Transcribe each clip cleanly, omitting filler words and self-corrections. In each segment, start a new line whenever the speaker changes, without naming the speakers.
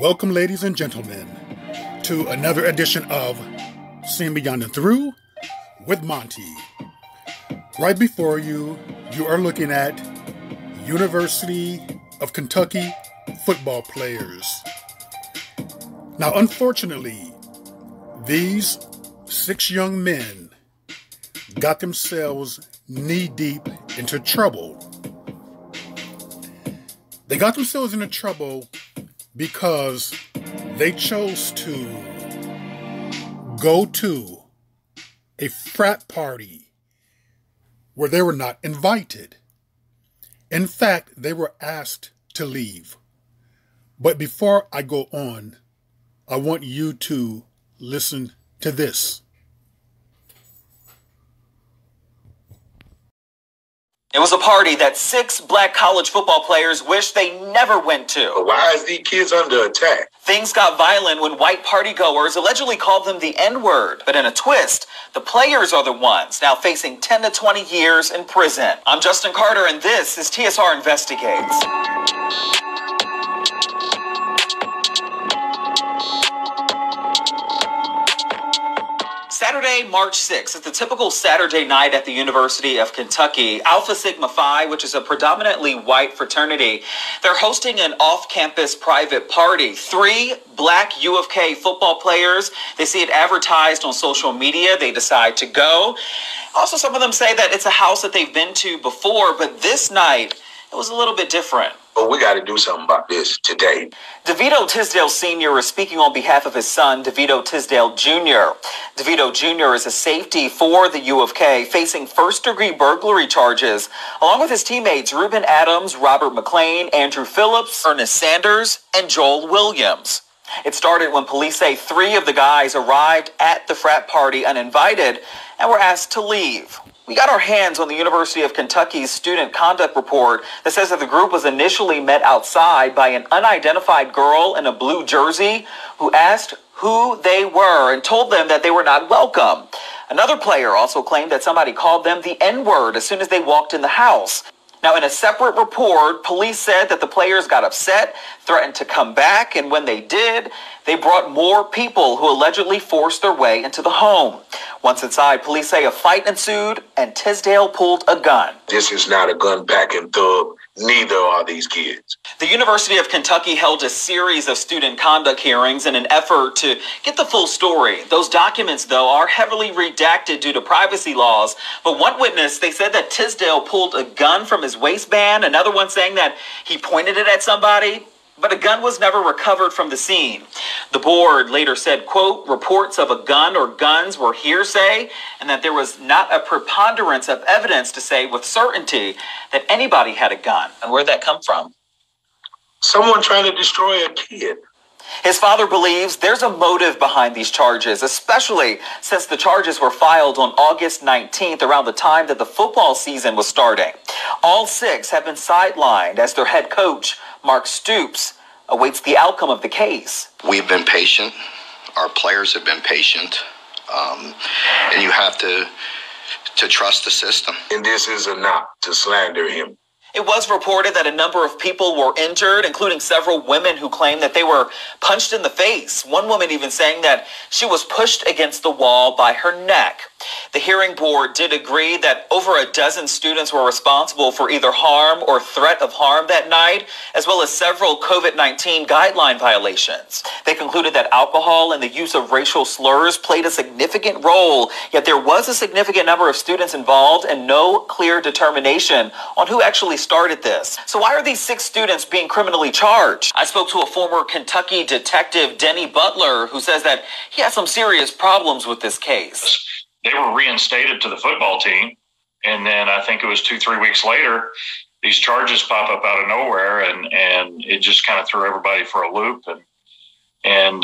Welcome, ladies and gentlemen, to another edition of Seeing Beyond and Through with Monty. Right before you, you are looking at University of Kentucky football players. Now, unfortunately, these 6 young men got themselves knee-deep into trouble. They got themselves into trouble because they chose to go to a frat party where they were not invited. In fact, they were asked to leave. But before I go on, I want you to listen to this.
It was a party that 6 black college football players wish they never went to.
Why is these kids under attack?
Things got violent when white partygoers allegedly called them the N-word. But in a twist, the players are the ones now facing 10 to 20 years in prison. I'm Justin Carter, and this is TSR Investigates. Saturday, March 6th is the typical Saturday night at the University of Kentucky. Alpha Sigma Phi, which is a predominantly white fraternity, they're hosting an off-campus private party. 3 black U of K football players, they see it advertised on social media. They decide to go. Also, some of them say that it's a house that they've been to before, but this night, it was a little bit different.
But we got to do something about this today.
DeVito Tisdale Sr. is speaking on behalf of his son, DeVito Tisdale Jr. DeVito Jr. is a safety for the U of K, facing first-degree burglary charges, along with his teammates Reuben Adams, Robert McClain, Andrew Phillips, Ernest Sanders, and Joel Williams. It started when police say 3 of the guys arrived at the frat party uninvited and were asked to leave. We got our hands on the University of Kentucky's student conduct report that says that the group was initially met outside by an unidentified girl in a blue jersey who asked who they were and told them that they were not welcome. Another player also claimed that somebody called them the N-word as soon as they walked in the house. Now, in a separate report, police said that the players got upset, threatened to come back, and when they did, they brought more people who allegedly forced their way into the home. Once inside, police say a fight ensued and Tisdale pulled a gun.
This is not a gun-packing thug. Neither are these kids.
The University of Kentucky held a series of student conduct hearings in an effort to get the full story. Those documents, though, are heavily redacted due to privacy laws. But one witness, they said that Tisdale pulled a gun from his waistband. Another one saying that he pointed it at somebody. But a gun was never recovered from the scene. The board later said, quote, reports of a gun or guns were hearsay and that there was not a preponderance of evidence to say with certainty that anybody had a gun. And where'd that come from?
Someone trying to destroy a kid.
His father believes there's a motive behind these charges, especially since the charges were filed on August 19th, around the time that the football season was starting. All 6 have been sidelined as their head coach, Mark Stoops, awaits the outcome of the case.
We've been patient. Our players have been patient. And you have to trust the system.
And this is enough to slander him.
It was reported that a number of people were injured, including several women who claimed that they were punched in the face. One woman even saying that she was pushed against the wall by her neck. The hearing board did agree that over a dozen students were responsible for either harm or threat of harm that night, as well as several COVID-19 guideline violations. They concluded that alcohol and the use of racial slurs played a significant role, yet there was a significant number of students involved and no clear determination on who actually started this. So why are these 6 students being criminally charged? I spoke to a former Kentucky detective, Denny Butler, who says that he has some serious problems with this case.
They were reinstated to the football team, and then I think it was 2-3 weeks later, these charges pop up out of nowhere, and it just kind of threw everybody for a loop. And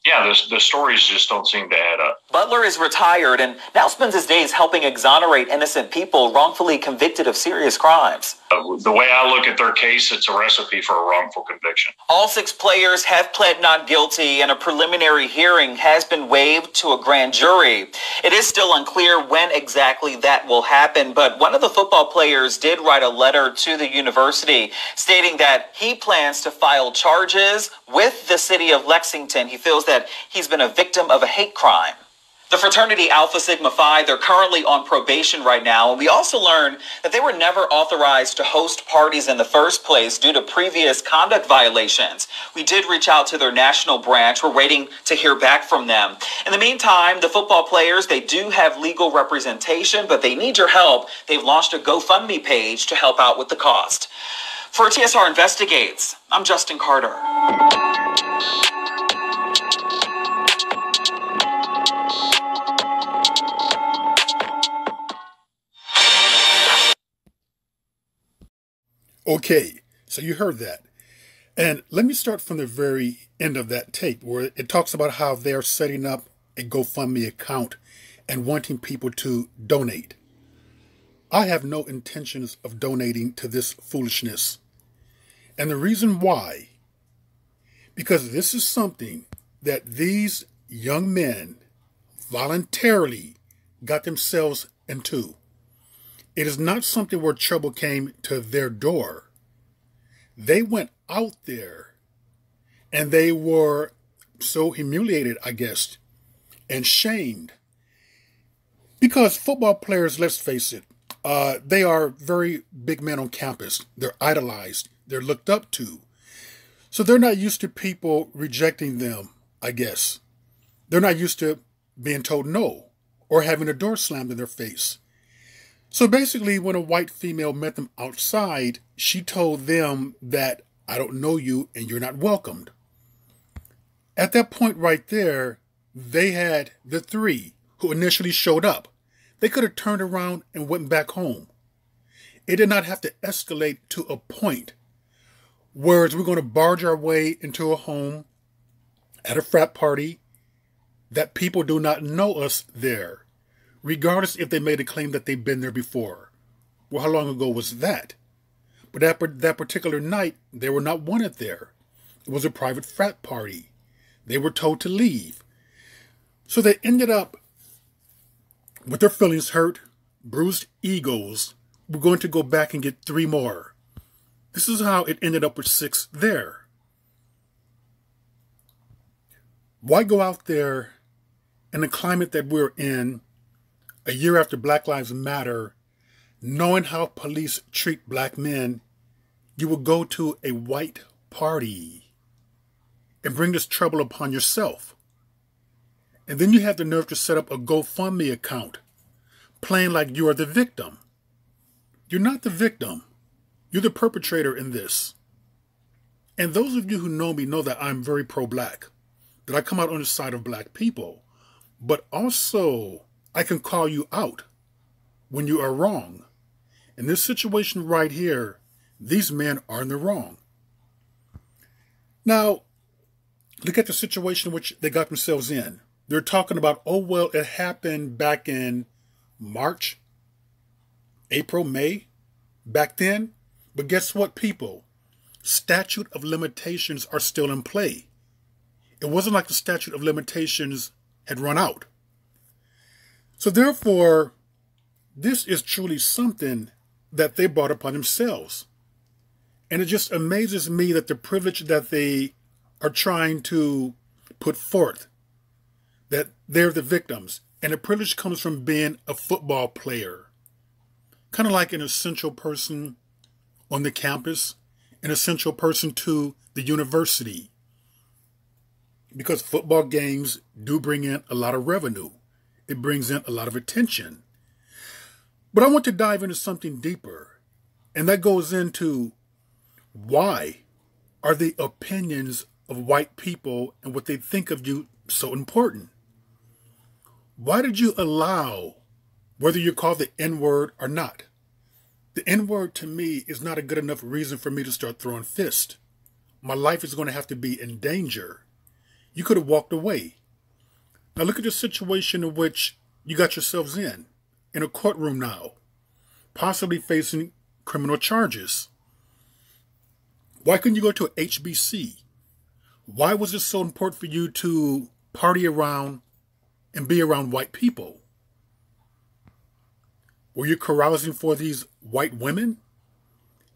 yeah, the stories just don't seem to add up.
Butler is retired and now spends his days helping exonerate innocent people wrongfully convicted of serious crimes.
The way I look at their case, it's a recipe for a wrongful conviction.
All 6 players have pled not guilty, and a preliminary hearing has been waived to a grand jury. It is still unclear when exactly that will happen, but one of the football players did write a letter to the university stating that he plans to file charges with the city of Lexington. He feels that he's been a victim of a hate crime. The fraternity Alpha Sigma Phi, they're currently on probation right now, and we also learned that they were never authorized to host parties in the first place due to previous conduct violations. We did reach out to their national branch. We're waiting to hear back from them. In the meantime, the football players, they do have legal representation, but they need your help. They've launched a GoFundMe page to help out with the cost. For TSR Investigates, I'm Justin Carter.
Okay, so you heard that. And let me start from the very end of that tape where it talks about how they're setting up a GoFundMe account and wanting people to donate. I have no intentions of donating to this foolishness. And the reason why, because this is something that these young men voluntarily got themselves into. It is not something where trouble came to their door. They went out there and they were so humiliated, I guess, and shamed. Because football players, let's face it, they are very big men on campus. They're idolized. They're looked up to. So they're not used to people rejecting them, I guess. They're not used to being told no or having a door slammed in their face. So basically, when a white female met them outside, she told them that, I don't know you and you're not welcomed. At that point right there, they had the 3 who initially showed up. They could have turned around and went back home. It did not have to escalate to a point where we're going to barge our way into a home at a frat party that people do not know us there, regardless if they made a claim that they've been there before. Well, how long ago was that? But that particular night, they were not wanted there. It was a private frat party. They were told to leave. So they ended up with their feelings hurt, bruised egos. We're going to go back and get 3 more. This is how it ended up with 6 there. Why go out there in the climate that we're in, a year after Black Lives Matter, knowing how police treat black men, you will go to a white party and bring this trouble upon yourself. And then you have the nerve to set up a GoFundMe account, playing like you are the victim. You're not the victim. You're the perpetrator in this. And those of you who know me know that I'm very pro-black, that I come out on the side of black people, but also I can call you out when you are wrong. In this situation right here, these men are in the wrong. Now, look at the situation which they got themselves in. They're talking about, oh, well, it happened back in March, April, May, back then. But guess what, people? Statute of limitations are still in play. It wasn't like the statute of limitations had run out. So therefore, this is truly something that they brought upon themselves. And it just amazes me that the privilege that they are trying to put forth, that they're the victims. And the privilege comes from being a football player. Kind of like an essential person on the campus, an essential person to the university. Because football games do bring in a lot of revenue. It brings in a lot of attention. But I want to dive into something deeper. And that goes into why are the opinions of white people and what they think of you so important? Why did you allow, whether you're called the N-word or not? The N-word to me is not a good enough reason for me to start throwing fists. My life is going to have to be in danger. You could have walked away. Now look at the situation in which you got yourselves in a courtroom now, possibly facing criminal charges. Why couldn't you go to a HBC? Why was it so important for you to party around and be around white people? Were you carousing for these white women?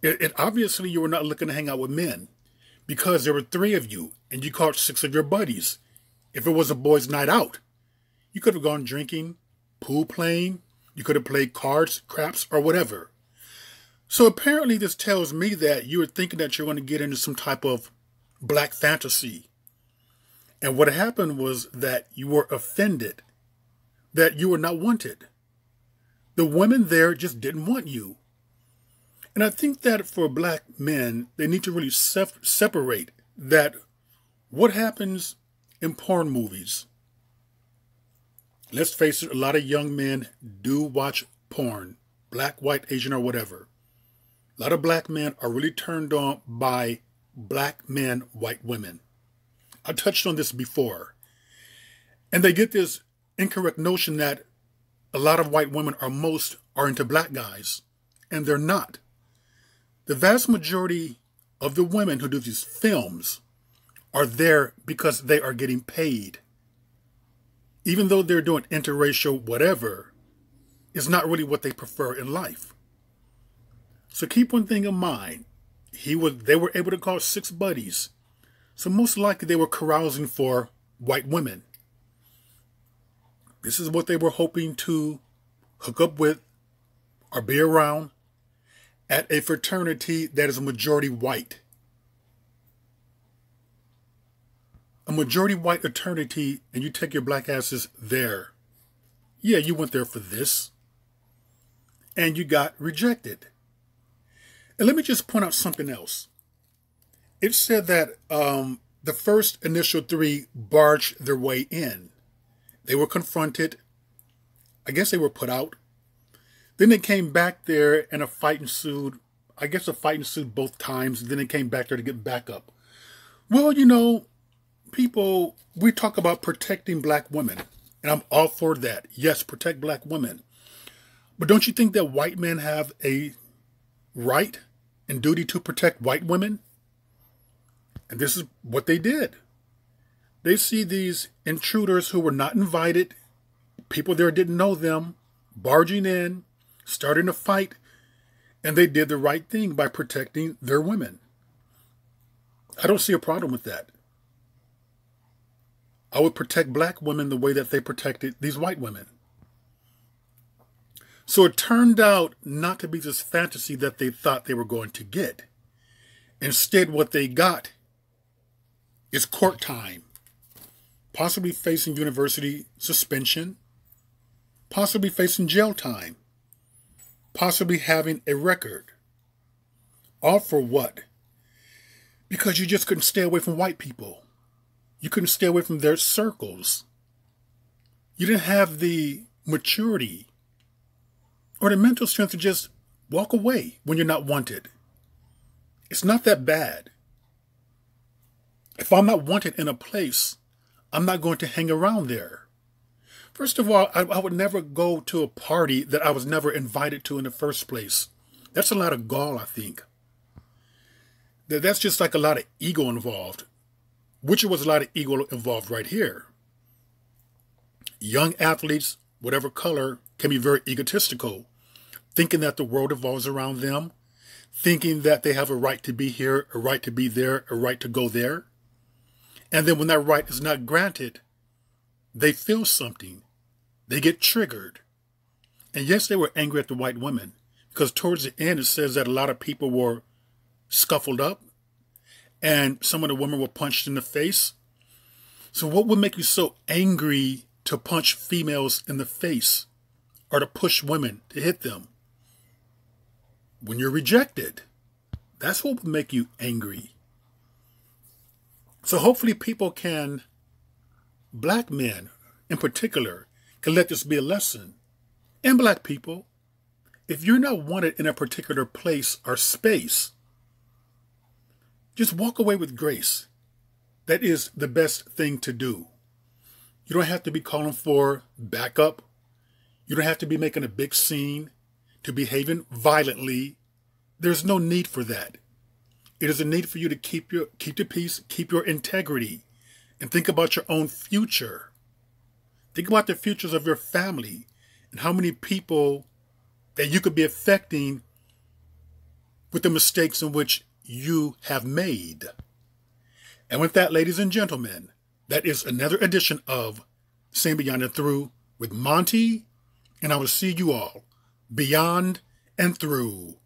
It obviously you were not looking to hang out with men, because there were 3 of you and you caught 6 of your buddies. If it was a boys' night out, you could have gone drinking, pool playing, you could have played cards, craps, or whatever. So apparently this tells me that you were thinking that you're going to get into some type of black fantasy. And what happened was that you were offended, that you were not wanted. The women there just didn't want you. And I think that for black men, they need to really separate that what happens in porn movies. Let's face it, a lot of young men do watch porn, black, white, Asian, or whatever. A lot of black men are really turned on by black men, white women. I touched on this before. And they get this incorrect notion that a lot of white women are into black guys. And they're not. The vast majority of the women who do these films are there because they are getting paid. Even though they're doing interracial whatever, it's not really what they prefer in life. So keep one thing in mind. They were able to call 6 buddies. So most likely they were carousing for white women. This is what they were hoping to hook up with or be around at a fraternity that is a majority white. A majority white fraternity, and you take your black asses there. Yeah, you went there for this. And you got rejected. And let me just point out something else. It said that the first initial 3 barged their way in. They were confronted. I guess they were put out. Then they came back there and a fight ensued. I guess a fight ensued both times. Then they came back there to get back up. Well, you know, people, we talk about protecting black women. And I'm all for that. Yes, protect black women. But don't you think that white men have a right and duty to protect white women? And this is what they did. They see these intruders who were not invited, people there didn't know them, barging in, starting a fight, and they did the right thing by protecting their women. I don't see a problem with that. I would protect black women the way that they protected these white women. So it turned out not to be this fantasy that they thought they were going to get. Instead, what they got is court time, possibly facing university suspension, possibly facing jail time, possibly having a record. All for what? Because you just couldn't stay away from white people. You couldn't stay away from their circles. You didn't have the maturity or the mental strength to just walk away when you're not wanted. It's not that bad. If I'm not wanted in a place, I'm not going to hang around there. First of all, I would never go to a party that I was never invited to in the first place. That's a lot of gall, I think. That's just like a lot of ego involved, which was a lot of ego involved right here. Young athletes, whatever color, can be very egotistical, thinking that the world revolves around them, thinking that they have a right to be here, a right to be there, a right to go there. And then when that right is not granted, they feel something. They get triggered. And yes, they were angry at the white women, because towards the end it says that a lot of people were scuffled up and some of the women were punched in the face. So what would make you so angry to punch females in the face or to push women, to hit them? When you're rejected, that's what would make you angry. So hopefully people can, black men in particular, can let this be a lesson. And black people, if you're not wanted in a particular place or space, just walk away with grace. that is the best thing to do. You don't have to be calling for backup. You don't have to be making a big scene, to behaving violently. There's no need for that. It is a need for you to keep the peace, keep your integrity, and think about your own future. Think about the futures of your family and how many people that you could be affecting with the mistakes in which you have made. And with that, ladies and gentlemen, that is another edition of Seeing Beyond and Through with Monty, and I will see you all beyond and through.